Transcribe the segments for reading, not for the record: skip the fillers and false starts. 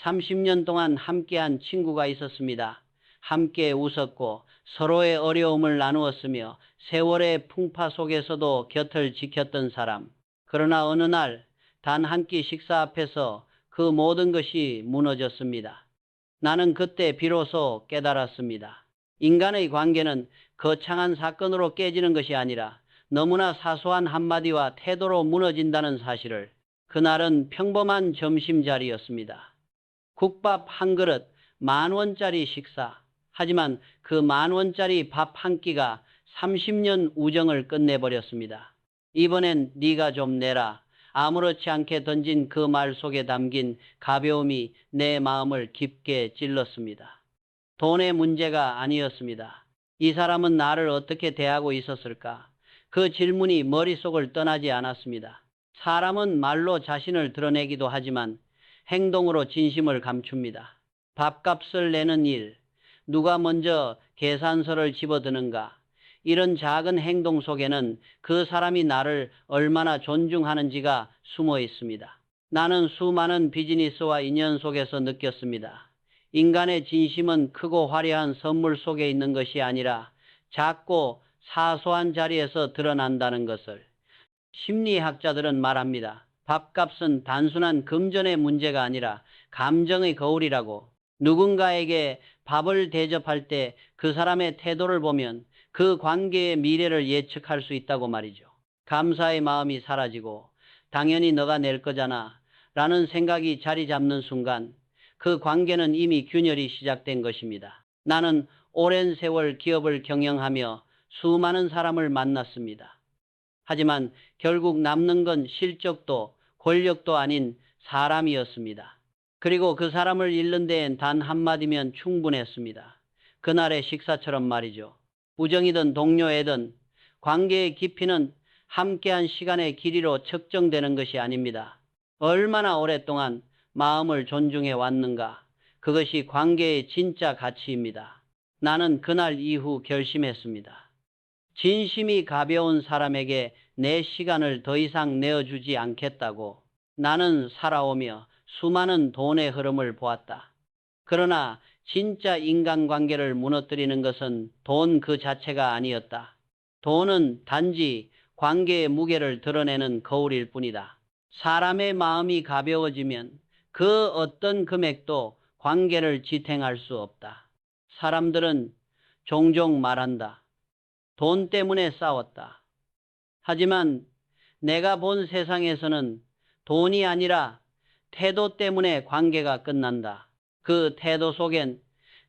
30년 동안 함께한 친구가 있었습니다. 함께 웃었고 서로의 어려움을 나누었으며 세월의 풍파 속에서도 곁을 지켰던 사람. 그러나 어느 날 단 한 끼 식사 앞에서 그 모든 것이 무너졌습니다. 나는 그때 비로소 깨달았습니다. 인간의 관계는 거창한 사건으로 깨지는 것이 아니라 너무나 사소한 한마디와 태도로 무너진다는 사실을. 그날은 평범한 점심자리였습니다. 국밥 한 그릇, 10,000원짜리 식사. 하지만 그 10,000원짜리 밥 한 끼가 30년 우정을 끝내버렸습니다. 이번엔 네가 좀 내라. 아무렇지 않게 던진 그 말 속에 담긴 가벼움이 내 마음을 깊게 찔렀습니다. 돈의 문제가 아니었습니다. 이 사람은 나를 어떻게 대하고 있었을까? 그 질문이 머릿속을 떠나지 않았습니다. 사람은 말로 자신을 드러내기도 하지만 행동으로 진심을 감춥니다. 밥값을 내는 일, 누가 먼저 계산서를 집어드는가, 이런 작은 행동 속에는 그 사람이 나를 얼마나 존중하는지가 숨어 있습니다. 나는 수많은 비즈니스와 인연 속에서 느꼈습니다. 인간의 진심은 크고 화려한 선물 속에 있는 것이 아니라 작고 사소한 자리에서 드러난다는 것을. 심리학자들은 말합니다. 밥값은 단순한 금전의 문제가 아니라 감정의 거울이라고. 누군가에게 밥을 대접할 때 그 사람의 태도를 보면 그 관계의 미래를 예측할 수 있다고 말이죠. 감사의 마음이 사라지고 당연히 너가 낼 거잖아 라는 생각이 자리 잡는 순간 그 관계는 이미 균열이 시작된 것입니다. 나는 오랜 세월 기업을 경영하며 수많은 사람을 만났습니다. 하지만 결국 남는 건 실적도 권력도 아닌 사람이었습니다. 그리고 그 사람을 잃는 데엔 단 한마디면 충분했습니다. 그날의 식사처럼 말이죠. 우정이든 동료애든 관계의 깊이는 함께한 시간의 길이로 측정되는 것이 아닙니다. 얼마나 오랫동안 마음을 존중해 왔는가. 그것이 관계의 진짜 가치입니다. 나는 그날 이후 결심했습니다. 진심이 가벼운 사람에게 내 시간을 더 이상 내어주지 않겠다고. 나는 살아오며 수많은 돈의 흐름을 보았다. 그러나 진짜 인간관계를 무너뜨리는 것은 돈 그 자체가 아니었다. 돈은 단지 관계의 무게를 드러내는 거울일 뿐이다. 사람의 마음이 가벼워지면 그 어떤 금액도 관계를 지탱할 수 없다. 사람들은 종종 말한다. 돈 때문에 싸웠다. 하지만 내가 본 세상에서는 돈이 아니라 태도 때문에 관계가 끝난다. 그 태도 속엔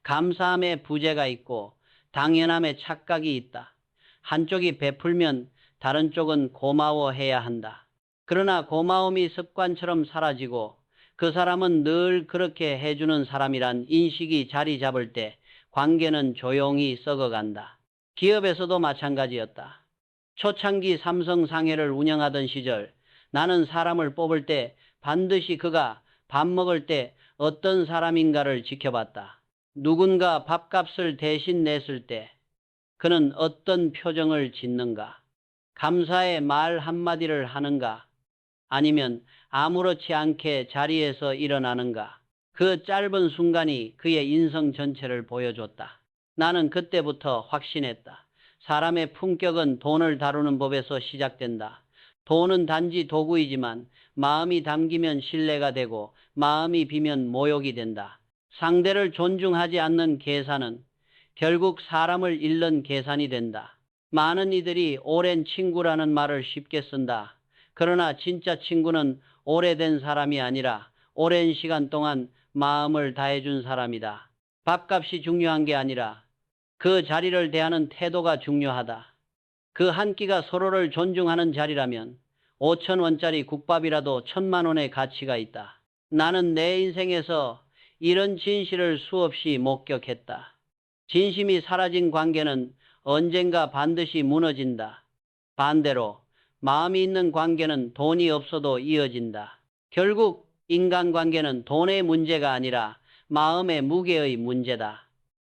감사함의 부재가 있고 당연함의 착각이 있다. 한쪽이 베풀면 다른 쪽은 고마워해야 한다. 그러나 고마움이 습관처럼 사라지고 그 사람은 늘 그렇게 해주는 사람이란 인식이 자리 잡을 때 관계는 조용히 썩어간다. 기업에서도 마찬가지였다. 초창기 삼성 상해를 운영하던 시절 나는 사람을 뽑을 때 반드시 그가 밥 먹을 때 어떤 사람인가를 지켜봤다. 누군가 밥값을 대신 냈을 때 그는 어떤 표정을 짓는가? 감사의 말 한마디를 하는가? 아니면 아무렇지 않게 자리에서 일어나는가? 그 짧은 순간이 그의 인성 전체를 보여줬다. 나는 그때부터 확신했다. 사람의 품격은 돈을 다루는 법에서 시작된다. 돈은 단지 도구이지만 마음이 담기면 신뢰가 되고 마음이 비면 모욕이 된다. 상대를 존중하지 않는 계산은 결국 사람을 잃는 계산이 된다. 많은 이들이 오랜 친구라는 말을 쉽게 쓴다. 그러나 진짜 친구는 오래된 사람이 아니라 오랜 시간 동안 마음을 다해준 사람이다. 밥값이 중요한 게 아니라 그 자리를 대하는 태도가 중요하다. 그 한 끼가 서로를 존중하는 자리라면 5,000원짜리 국밥이라도 1,000만 원의 가치가 있다. 나는 내 인생에서 이런 진실을 수없이 목격했다. 진심이 사라진 관계는 언젠가 반드시 무너진다. 반대로 마음이 있는 관계는 돈이 없어도 이어진다. 결국 인간관계는 돈의 문제가 아니라 마음의 무게의 문제다.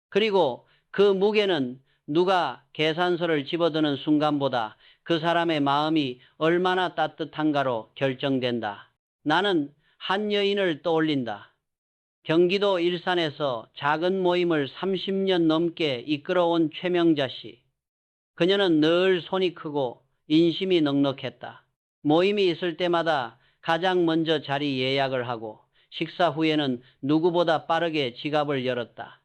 그리고 그 무게는 누가 계산서를 집어드는 순간보다 그 사람의 마음이 얼마나 따뜻한가로 결정된다. 나는 한 여인을 떠올린다. 경기도 일산에서 작은 모임을 30년 넘게 이끌어온 최명자 씨. 그녀는 늘 손이 크고 인심이 넉넉했다. 모임이 있을 때마다 가장 먼저 자리 예약을 하고 식사 후에는 누구보다 빠르게 지갑을 열었다.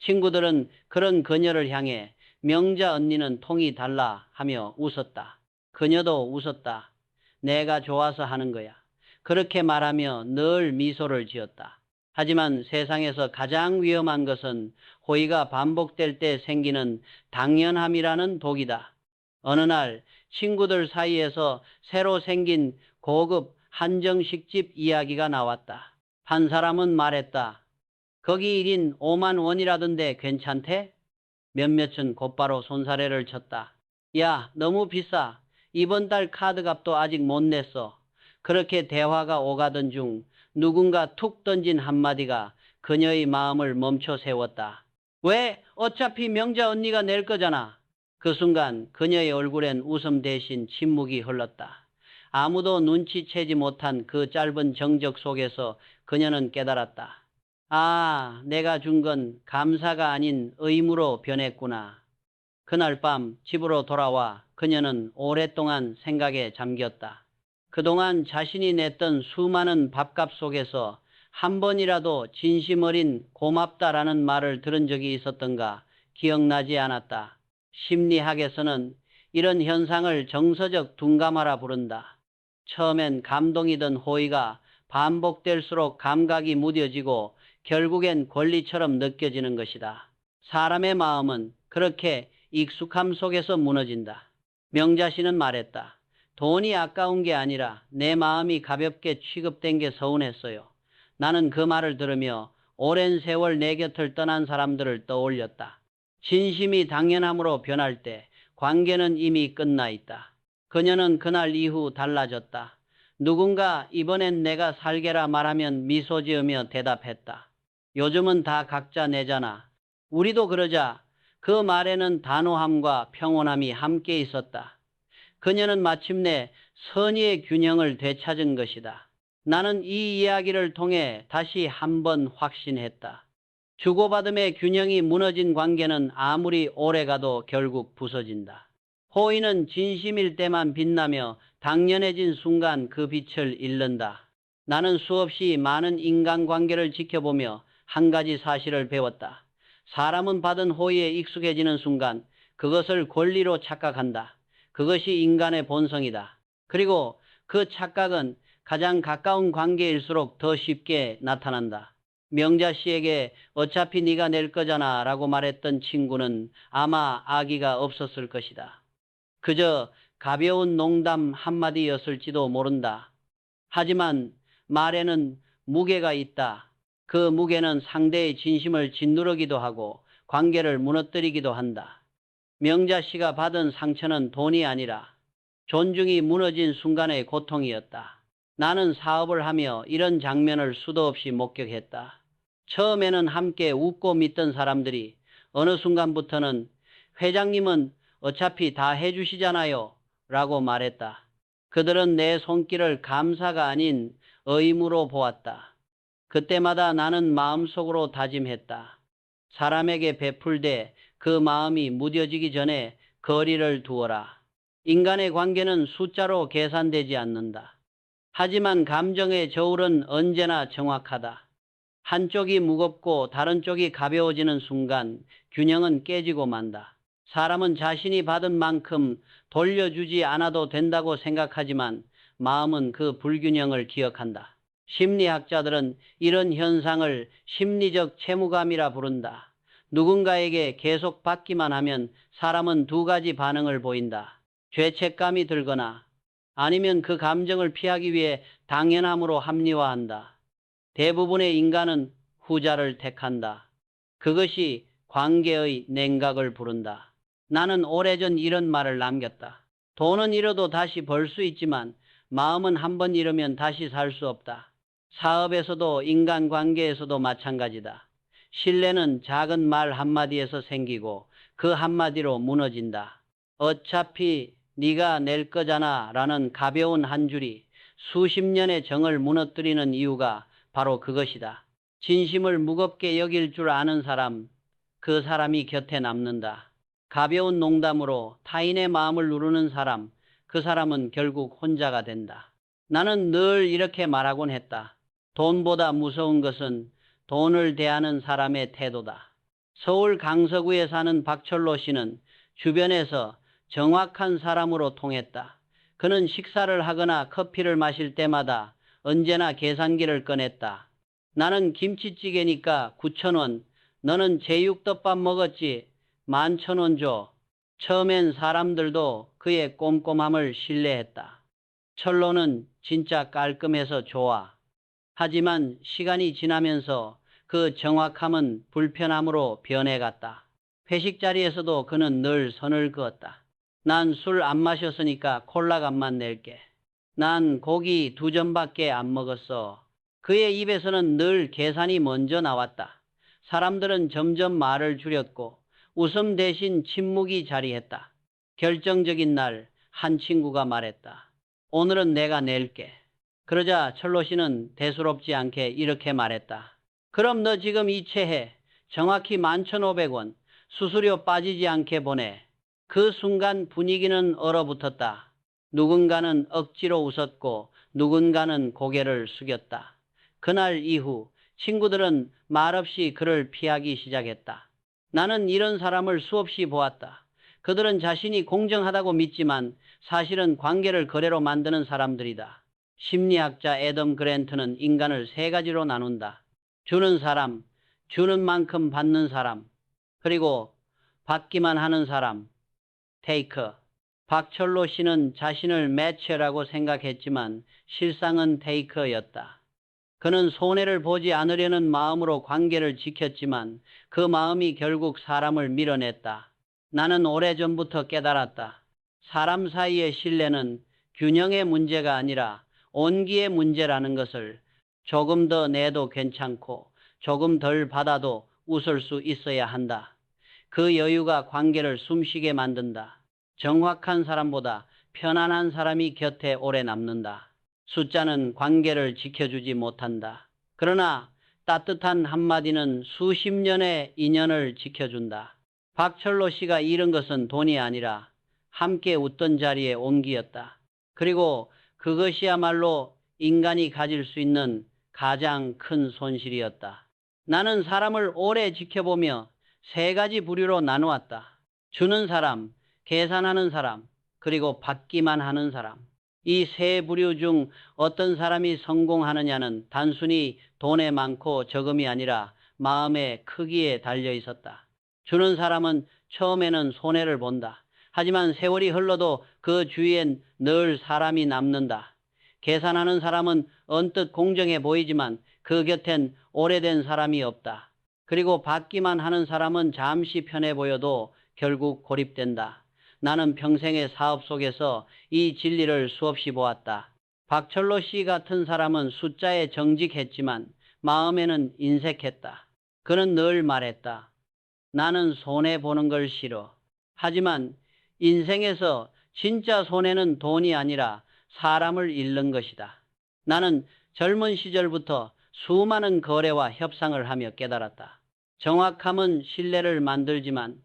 친구들은 그런 그녀를 향해 명자 언니는 통이 달라 하며 웃었다. 그녀도 웃었다. 내가 좋아서 하는 거야. 그렇게 말하며 늘 미소를 지었다. 하지만 세상에서 가장 위험한 것은 호의가 반복될 때 생기는 당연함이라는 독이다. 어느 날 친구들 사이에서 새로 생긴 고급 한정식집 이야기가 나왔다. 한 사람은 말했다. 거기 1인 5만 원이라던데 괜찮대? 몇몇은 곧바로 손사래를 쳤다. 야, 너무 비싸. 이번 달 카드값도 아직 못 냈어. 그렇게 대화가 오가던 중 누군가 툭 던진 한마디가 그녀의 마음을 멈춰 세웠다. 왜? 어차피 명자 언니가 낼 거잖아. 그 순간 그녀의 얼굴엔 웃음 대신 침묵이 흘렀다. 아무도 눈치채지 못한 그 짧은 정적 속에서 그녀는 깨달았다. 아, 내가 준 건 감사가 아닌 의무로 변했구나. 그날 밤 집으로 돌아와 그녀는 오랫동안 생각에 잠겼다. 그동안 자신이 냈던 수많은 밥값 속에서 한 번이라도 진심 어린 고맙다라는 말을 들은 적이 있었던가 기억나지 않았다. 심리학에서는 이런 현상을 정서적 둔감화라 부른다. 처음엔 감동이던 호의가 반복될수록 감각이 무뎌지고 결국엔 권리처럼 느껴지는 것이다. 사람의 마음은 그렇게 익숙함 속에서 무너진다. 명자 씨는 말했다. 돈이 아까운 게 아니라 내 마음이 가볍게 취급된 게 서운했어요. 나는 그 말을 들으며 오랜 세월 내 곁을 떠난 사람들을 떠올렸다. 진심이 당연함으로 변할 때 관계는 이미 끝나 있다. 그녀는 그날 이후 달라졌다. 누군가 이번엔 내가 살게라 말하면 미소 지으며 대답했다. 요즘은 다 각자 내잖아. 우리도 그러자. 그 말에는 단호함과 평온함이 함께 있었다. 그녀는 마침내 선의의 균형을 되찾은 것이다. 나는 이 이야기를 통해 다시 한번 확신했다. 주고받음의 균형이 무너진 관계는 아무리 오래가도 결국 부서진다. 호의는 진심일 때만 빛나며 당연해진 순간 그 빛을 잃는다. 나는 수없이 많은 인간관계를 지켜보며 한 가지 사실을 배웠다. 사람은 받은 호의에 익숙해지는 순간 그것을 권리로 착각한다. 그것이 인간의 본성이다. 그리고 그 착각은 가장 가까운 관계일수록 더 쉽게 나타난다. 명자 씨에게 어차피 네가 낼 거잖아 라고 말했던 친구는 아마 아기가 없었을 것이다. 그저 가벼운 농담 한마디였을지도 모른다. 하지만 말에는 무게가 있다. 그 무게는 상대의 진심을 짓누르기도 하고 관계를 무너뜨리기도 한다. 명자 씨가 받은 상처는 돈이 아니라 존중이 무너진 순간의 고통이었다. 나는 사업을 하며 이런 장면을 수도 없이 목격했다. 처음에는 함께 웃고 믿던 사람들이 어느 순간부터는 회장님은 어차피 다 해주시잖아요 라고 말했다. 그들은 내 손길을 감사가 아닌 의무로 보았다. 그때마다 나는 마음속으로 다짐했다. 사람에게 베풀되 그 마음이 무뎌지기 전에 거리를 두어라. 인간의 관계는 숫자로 계산되지 않는다. 하지만 감정의 저울은 언제나 정확하다. 한쪽이 무겁고 다른 쪽이 가벼워지는 순간 균형은 깨지고 만다. 사람은 자신이 받은 만큼 돌려주지 않아도 된다고 생각하지만 마음은 그 불균형을 기억한다. 심리학자들은 이런 현상을 심리적 채무감이라 부른다. 누군가에게 계속 받기만 하면 사람은 두 가지 반응을 보인다. 죄책감이 들거나 아니면 그 감정을 피하기 위해 당연함으로 합리화한다. 대부분의 인간은 후자를 택한다. 그것이 관계의 냉각을 부른다. 나는 오래전 이런 말을 남겼다. 돈은 잃어도 다시 벌 수 있지만 마음은 한 번 잃으면 다시 살 수 없다. 사업에서도 인간관계에서도 마찬가지다. 신뢰는 작은 말 한마디에서 생기고 그 한마디로 무너진다. 어차피 네가 낼 거잖아 라는 가벼운 한 줄이 수십 년의 정을 무너뜨리는 이유가 바로 그것이다. 진심을 무겁게 여길 줄 아는 사람, 그 사람이 곁에 남는다. 가벼운 농담으로 타인의 마음을 누르는 사람, 그 사람은 결국 혼자가 된다. 나는 늘 이렇게 말하곤 했다. 돈보다 무서운 것은 돈을 대하는 사람의 태도다. 서울 강서구에 사는 박철로 씨는 주변에서 정확한 사람으로 통했다. 그는 식사를 하거나 커피를 마실 때마다 언제나 계산기를 꺼냈다. 나는 김치찌개니까 9,000원, 너는 제육덮밥 먹었지 11,000원 줘. 처음엔 사람들도 그의 꼼꼼함을 신뢰했다. 철로는 진짜 깔끔해서 좋아. 하지만 시간이 지나면서 그 정확함은 불편함으로 변해갔다. 회식 자리에서도 그는 늘 선을 그었다. 난 술 안 마셨으니까 콜라 값만 낼게. 난 고기 2점밖에 안 먹었어. 그의 입에서는 늘 계산이 먼저 나왔다. 사람들은 점점 말을 줄였고 웃음 대신 침묵이 자리했다. 결정적인 날 한 친구가 말했다. 오늘은 내가 낼게. 그러자 철로 씨는 대수롭지 않게 이렇게 말했다. 그럼 너 지금 이체해. 정확히 11,500원. 수수료 빠지지 않게 보내. 그 순간 분위기는 얼어붙었다. 누군가는 억지로 웃었고 누군가는 고개를 숙였다. 그날 이후 친구들은 말없이 그를 피하기 시작했다. 나는 이런 사람을 수없이 보았다. 그들은 자신이 공정하다고 믿지만 사실은 관계를 거래로 만드는 사람들이다. 심리학자 애덤 그랜트는 인간을 세 가지로 나눈다. 주는 사람, 주는 만큼 받는 사람, 그리고 받기만 하는 사람, 테이커. 박철로 씨는 자신을 매체라고 생각했지만 실상은 테이커였다. 그는 손해를 보지 않으려는 마음으로 관계를 지켰지만 그 마음이 결국 사람을 밀어냈다. 나는 오래전부터 깨달았다. 사람 사이의 신뢰는 균형의 문제가 아니라 온기의 문제라는 것을. 조금 더 내도 괜찮고 조금 덜 받아도 웃을 수 있어야 한다. 그 여유가 관계를 숨쉬게 만든다. 정확한 사람보다 편안한 사람이 곁에 오래 남는다. 숫자는 관계를 지켜주지 못한다. 그러나 따뜻한 한마디는 수십 년의 인연을 지켜준다. 박철로 씨가 잃은 것은 돈이 아니라 함께 웃던 자리의 온기였다. 그리고 그것이야말로 인간이 가질 수 있는 가장 큰 손실이었다. 나는 사람을 오래 지켜보며 세 가지 부류로 나누었다. 주는 사람, 계산하는 사람, 그리고 받기만 하는 사람. 이 세 부류 중 어떤 사람이 성공하느냐는 단순히 돈에 많고 적음이 아니라 마음의 크기에 달려 있었다. 주는 사람은 처음에는 손해를 본다. 하지만 세월이 흘러도 그 주위엔 늘 사람이 남는다. 계산하는 사람은 언뜻 공정해 보이지만 그 곁엔 오래된 사람이 없다. 그리고 받기만 하는 사람은 잠시 편해 보여도 결국 고립된다. 나는 평생의 사업 속에서 이 진리를 수없이 보았다. 박철로 씨 같은 사람은 숫자에 정직했지만 마음에는 인색했다. 그는 늘 말했다. 나는 손해보는 걸 싫어. 하지만 인생에서 진짜 손해는 돈이 아니라 사람을 잃는 것이다. 나는 젊은 시절부터 수많은 거래와 협상을 하며 깨달았다. 정확함은 신뢰를 만들지만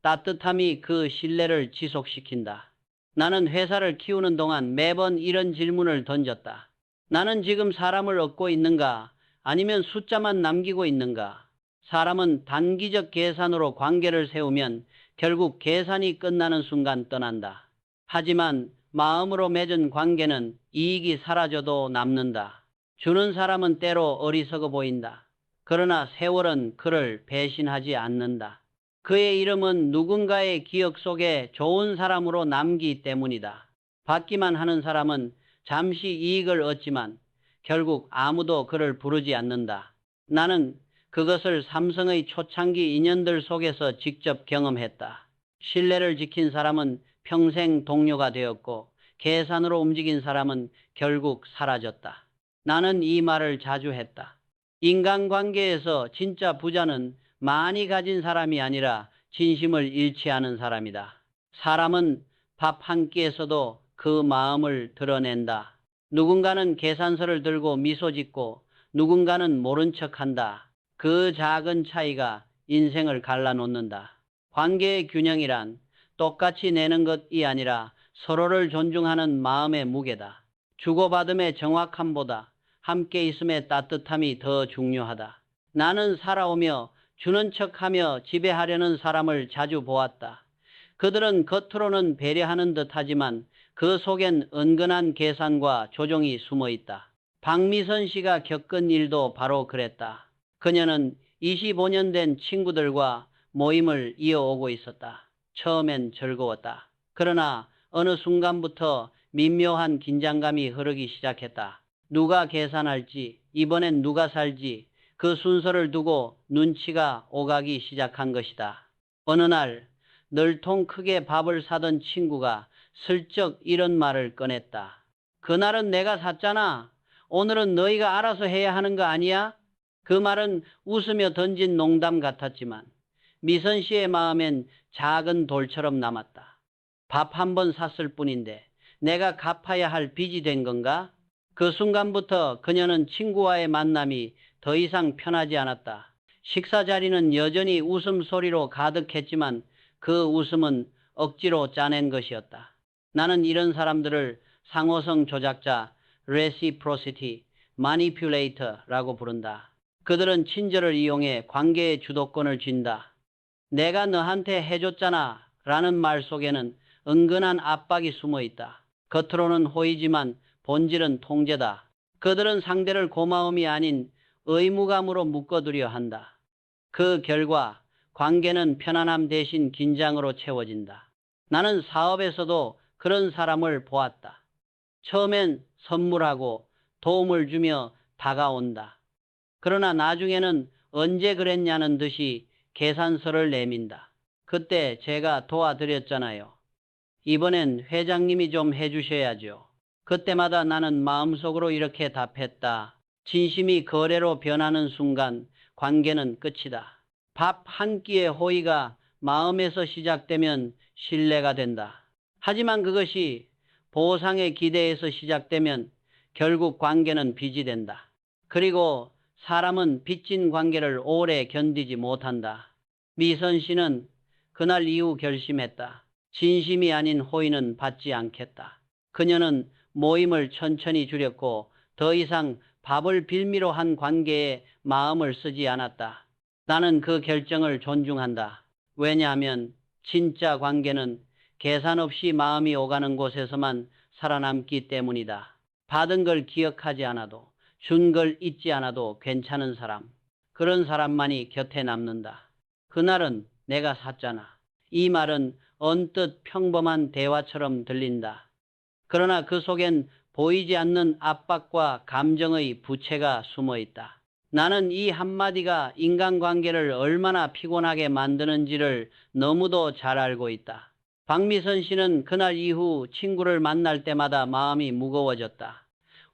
따뜻함이 그 신뢰를 지속시킨다. 나는 회사를 키우는 동안 매번 이런 질문을 던졌다. 나는 지금 사람을 얻고 있는가? 아니면 숫자만 남기고 있는가? 사람은 단기적 계산으로 관계를 세우면 결국 계산이 끝나는 순간 떠난다. 하지만 마음으로 맺은 관계는 이익이 사라져도 남는다. 주는 사람은 때로 어리석어 보인다. 그러나 세월은 그를 배신하지 않는다. 그의 이름은 누군가의 기억 속에 좋은 사람으로 남기 때문이다. 받기만 하는 사람은 잠시 이익을 얻지만 결국 아무도 그를 부르지 않는다. 나는 그것을 삼성의 초창기 인연들 속에서 직접 경험했다. 신뢰를 지킨 사람은 평생 동료가 되었고 계산으로 움직인 사람은 결국 사라졌다. 나는 이 말을 자주 했다. 인간관계에서 진짜 부자는 많이 가진 사람이 아니라 진심을 잃지 않은 사람이다. 사람은 밥 한 끼에서도 그 마음을 드러낸다. 누군가는 계산서를 들고 미소 짓고 누군가는 모른 척한다. 그 작은 차이가 인생을 갈라놓는다. 관계의 균형이란 똑같이 내는 것이 아니라 서로를 존중하는 마음의 무게다. 주고받음의 정확함보다 함께 있음의 따뜻함이 더 중요하다. 나는 살아오며 주는 척하며 지배하려는 사람을 자주 보았다. 그들은 겉으로는 배려하는 듯하지만 그 속엔 은근한 계산과 조종이 숨어 있다. 박미선 씨가 겪은 일도 바로 그랬다. 그녀는 25년 된 친구들과 모임을 이어오고 있었다. 처음엔 즐거웠다. 그러나 어느 순간부터 미묘한 긴장감이 흐르기 시작했다. 누가 계산할지, 이번엔 누가 살지, 그 순서를 두고 눈치가 오가기 시작한 것이다. 어느 날 널통 크게 밥을 사던 친구가 슬쩍 이런 말을 꺼냈다. 그날은 내가 샀잖아. 오늘은 너희가 알아서 해야 하는 거 아니야? 그 말은 웃으며 던진 농담 같았지만 미선 씨의 마음엔 작은 돌처럼 남았다. 밥 한 번 샀을 뿐인데 내가 갚아야 할 빚이 된 건가? 그 순간부터 그녀는 친구와의 만남이 더 이상 편하지 않았다. 식사 자리는 여전히 웃음소리로 가득했지만 그 웃음은 억지로 짜낸 것이었다. 나는 이런 사람들을 상호성 조작자, reciprocity, manipulator라고 부른다. 그들은 친절을 이용해 관계의 주도권을 쥔다. 내가 너한테 해줬잖아 라는 말 속에는 은근한 압박이 숨어 있다. 겉으로는 호의지만 본질은 통제다. 그들은 상대를 고마움이 아닌 의무감으로 묶어두려 한다. 그 결과 관계는 편안함 대신 긴장으로 채워진다. 나는 사업에서도 그런 사람을 보았다. 처음엔 선물하고 도움을 주며 다가온다. 그러나 나중에는 언제 그랬냐는 듯이 계산서를 내민다. 그때 제가 도와드렸잖아요. 이번엔 회장님이 좀 해주셔야죠. 그때마다 나는 마음속으로 이렇게 답했다. 진심이 거래로 변하는 순간 관계는 끝이다. 밥 한 끼의 호의가 마음에서 시작되면 신뢰가 된다. 하지만 그것이 보상의 기대에서 시작되면 결국 관계는 빚이 된다. 그리고 사람은 빚진 관계를 오래 견디지 못한다. 미선 씨는 그날 이후 결심했다. 진심이 아닌 호의는 받지 않겠다. 그녀는 모임을 천천히 줄였고 더 이상 밥을 빌미로 한 관계에 마음을 쓰지 않았다. 나는 그 결정을 존중한다. 왜냐하면 진짜 관계는 계산 없이 마음이 오가는 곳에서만 살아남기 때문이다. 받은 걸 기억하지 않아도, 준 걸 잊지 않아도 괜찮은 사람. 그런 사람만이 곁에 남는다. 그날은 내가 샀잖아. 이 말은 언뜻 평범한 대화처럼 들린다. 그러나 그 속엔 보이지 않는 압박과 감정의 부채가 숨어 있다. 나는 이 한마디가 인간관계를 얼마나 피곤하게 만드는지를 너무도 잘 알고 있다. 박미선 씨는 그날 이후 친구를 만날 때마다 마음이 무거워졌다.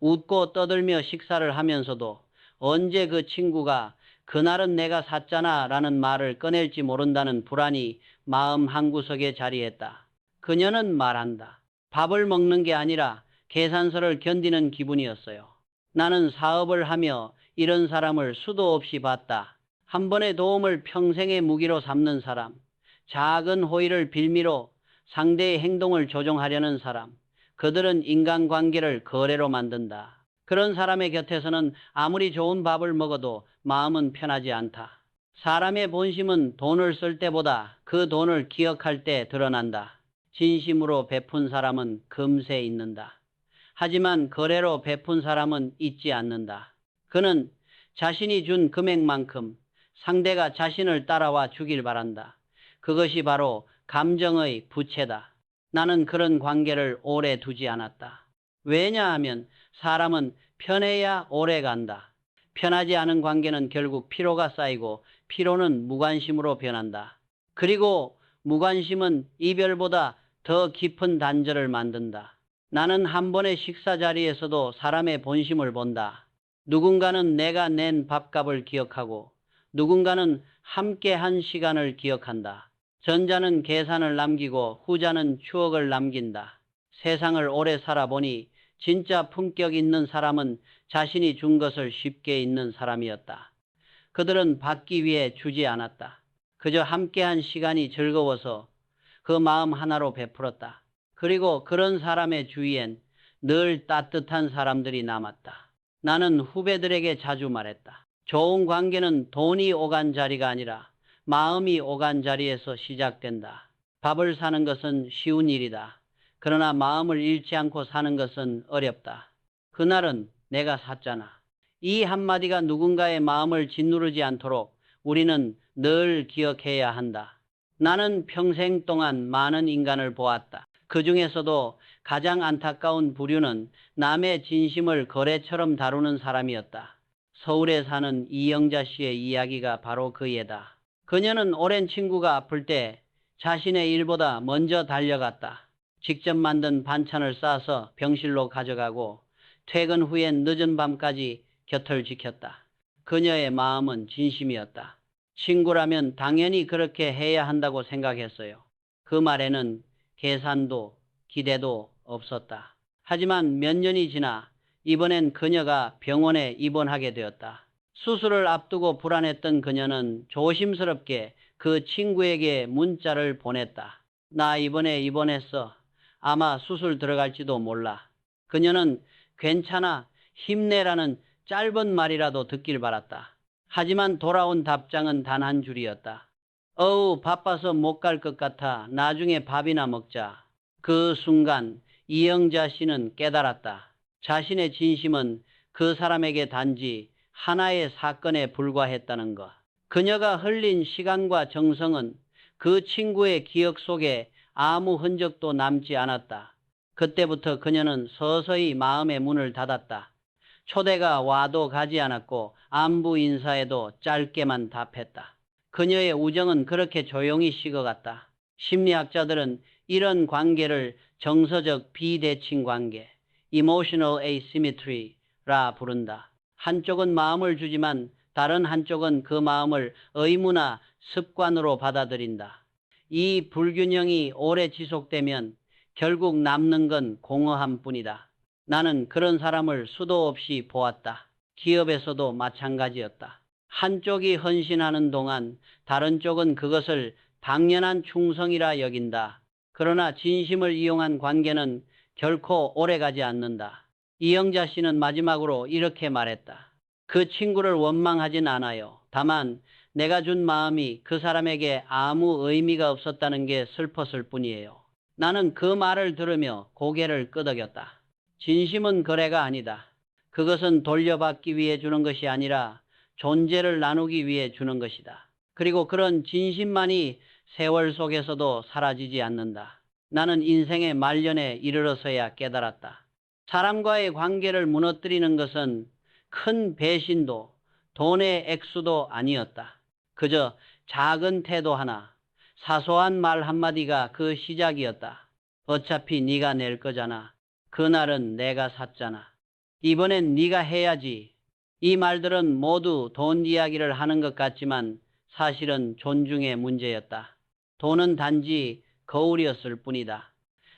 웃고 떠들며 식사를 하면서도 언제 그 친구가 그날은 내가 샀잖아 라는 말을 꺼낼지 모른다는 불안이 마음 한구석에 자리했다. 그녀는 말한다. 밥을 먹는 게 아니라 계산서를 견디는 기분이었어요. 나는 사업을 하며 이런 사람을 수도 없이 봤다. 한 번의 도움을 평생의 무기로 삼는 사람, 작은 호의를 빌미로 상대의 행동을 조종하려는 사람, 그들은 인간관계를 거래로 만든다. 그런 사람의 곁에서는 아무리 좋은 밥을 먹어도 마음은 편하지 않다. 사람의 본심은 돈을 쓸 때보다 그 돈을 기억할 때 드러난다. 진심으로 베푼 사람은 금세 잊는다. 하지만 거래로 베푼 사람은 잊지 않는다. 그는 자신이 준 금액만큼 상대가 자신을 따라와 주길 바란다. 그것이 바로 감정의 부채다. 나는 그런 관계를 오래 두지 않았다. 왜냐하면 사람은 편해야 오래 간다. 편하지 않은 관계는 결국 피로가 쌓이고 피로는 무관심으로 변한다. 그리고 무관심은 이별보다 더 깊은 단절을 만든다. 나는 한 번의 식사 자리에서도 사람의 본심을 본다. 누군가는 내가 낸 밥값을 기억하고 누군가는 함께 한 시간을 기억한다. 전자는 계산을 남기고 후자는 추억을 남긴다. 세상을 오래 살아보니 진짜 품격 있는 사람은 자신이 준 것을 쉽게 잊는 사람이었다. 그들은 받기 위해 주지 않았다. 그저 함께한 시간이 즐거워서 그 마음 하나로 베풀었다. 그리고 그런 사람의 주위엔 늘 따뜻한 사람들이 남았다. 나는 후배들에게 자주 말했다. 좋은 관계는 돈이 오간 자리가 아니라 마음이 오간 자리에서 시작된다. 밥을 사는 것은 쉬운 일이다. 그러나 마음을 잃지 않고 사는 것은 어렵다. 그날은 내가 샀잖아. 이 한마디가 누군가의 마음을 짓누르지 않도록 우리는 늘 기억해야 한다. 나는 평생 동안 많은 인간을 보았다. 그 중에서도 가장 안타까운 부류는 남의 진심을 거래처럼 다루는 사람이었다. 서울에 사는 이영자 씨의 이야기가 바로 그 예다. 그녀는 오랜 친구가 아플 때 자신의 일보다 먼저 달려갔다. 직접 만든 반찬을 싸서 병실로 가져가고 퇴근 후엔 늦은 밤까지 곁을 지켰다. 그녀의 마음은 진심이었다. 친구라면 당연히 그렇게 해야 한다고 생각했어요. 그 말에는 계산도 기대도 없었다. 하지만 몇 년이 지나 이번엔 그녀가 병원에 입원하게 되었다. 수술을 앞두고 불안했던 그녀는 조심스럽게 그 친구에게 문자를 보냈다. 나 이번에 입원했어. 아마 수술 들어갈지도 몰라. 그녀는 괜찮아, 힘내라는 짧은 말이라도 듣길 바랐다. 하지만 돌아온 답장은 단 한 줄이었다. 어우, 바빠서 못 갈 것 같아. 나중에 밥이나 먹자. 그 순간 이영자 씨는 깨달았다. 자신의 진심은 그 사람에게 단지 하나의 사건에 불과했다는 것. 그녀가 흘린 시간과 정성은 그 친구의 기억 속에 아무 흔적도 남지 않았다. 그때부터 그녀는 서서히 마음의 문을 닫았다. 초대가 와도 가지 않았고 안부 인사에도 짧게만 답했다. 그녀의 우정은 그렇게 조용히 식어갔다. 심리학자들은 이런 관계를 정서적 비대칭 관계, emotional asymmetry라 부른다. 한쪽은 마음을 주지만 다른 한쪽은 그 마음을 의무나 습관으로 받아들인다. 이 불균형이 오래 지속되면 결국 남는 건 공허함뿐이다. 나는 그런 사람을 수도 없이 보았다. 기업에서도 마찬가지였다. 한쪽이 헌신하는 동안 다른 쪽은 그것을 당연한 충성이라 여긴다. 그러나 진심을 이용한 관계는 결코 오래가지 않는다. 이영자 씨는 마지막으로 이렇게 말했다. 그 친구를 원망하진 않아요. 다만 내가 준 마음이 그 사람에게 아무 의미가 없었다는 게 슬펐을 뿐이에요. 나는 그 말을 들으며 고개를 끄덕였다. 진심은 거래가 아니다. 그것은 돌려받기 위해 주는 것이 아니라 존재를 나누기 위해 주는 것이다. 그리고 그런 진심만이 세월 속에서도 사라지지 않는다. 나는 인생의 말년에 이르러서야 깨달았다. 사람과의 관계를 무너뜨리는 것은 큰 배신도 돈의 액수도 아니었다. 그저 작은 태도 하나, 사소한 말 한마디가 그 시작이었다. 어차피 네가 낼 거잖아. 그날은 내가 샀잖아. 이번엔 네가 해야지. 이 말들은 모두 돈 이야기를 하는 것 같지만 사실은 존중의 문제였다. 돈은 단지 거울이었을 뿐이다.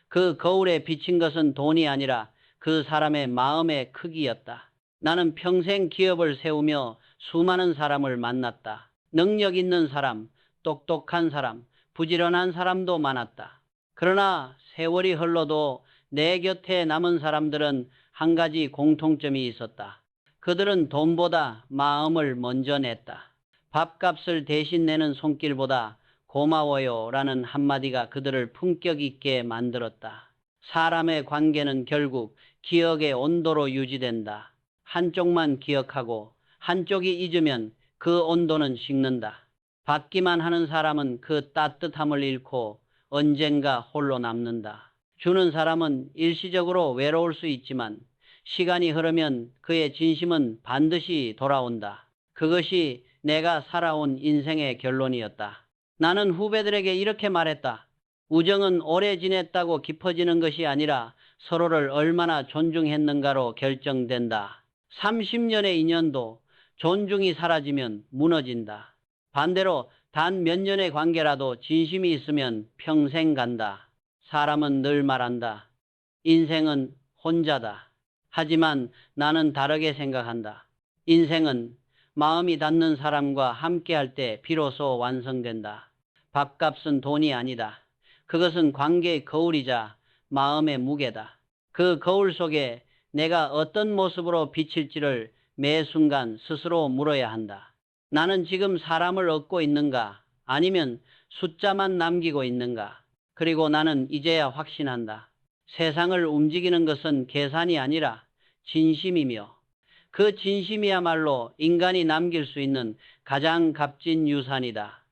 그 거울에 비친 것은 돈이 아니라 그 사람의 마음의 크기였다. 나는 평생 기업을 세우며 수많은 사람을 만났다. 능력 있는 사람, 똑똑한 사람, 부지런한 사람도 많았다. 그러나 세월이 흘러도 내 곁에 남은 사람들은 한 가지 공통점이 있었다. 그들은 돈보다 마음을 먼저 냈다. 밥값을 대신 내는 손길보다 고마워요 라는 한마디가 그들을 품격 있게 만들었다. 사람의 관계는 결국 기억의 온도로 유지된다. 한쪽만 기억하고 한쪽이 잊으면 그 온도는 식는다. 받기만 하는 사람은 그 따뜻함을 잃고 언젠가 홀로 남는다. 주는 사람은 일시적으로 외로울 수 있지만 시간이 흐르면 그의 진심은 반드시 돌아온다. 그것이 내가 살아온 인생의 결론이었다. 나는 후배들에게 이렇게 말했다. 우정은 오래 지냈다고 깊어지는 것이 아니라 서로를 얼마나 존중했는가로 결정된다. 30년의 인연도 존중이 사라지면 무너진다. 반대로 단 몇 년의 관계라도 진심이 있으면 평생 간다. 사람은 늘 말한다. 인생은 혼자다. 하지만 나는 다르게 생각한다. 인생은 마음이 닿는 사람과 함께할 때 비로소 완성된다. 밥값은 돈이 아니다. 그것은 관계의 거울이자 마음의 무게다. 그 거울 속에 내가 어떤 모습으로 비칠지를 매 순간 스스로 물어야 한다. 나는 지금 사람을 얻고 있는가? 아니면 숫자만 남기고 있는가? 그리고 나는 이제야 확신한다. 세상을 움직이는 것은 계산이 아니라 진심이며 그 진심이야말로 인간이 남길 수 있는 가장 값진 유산이다.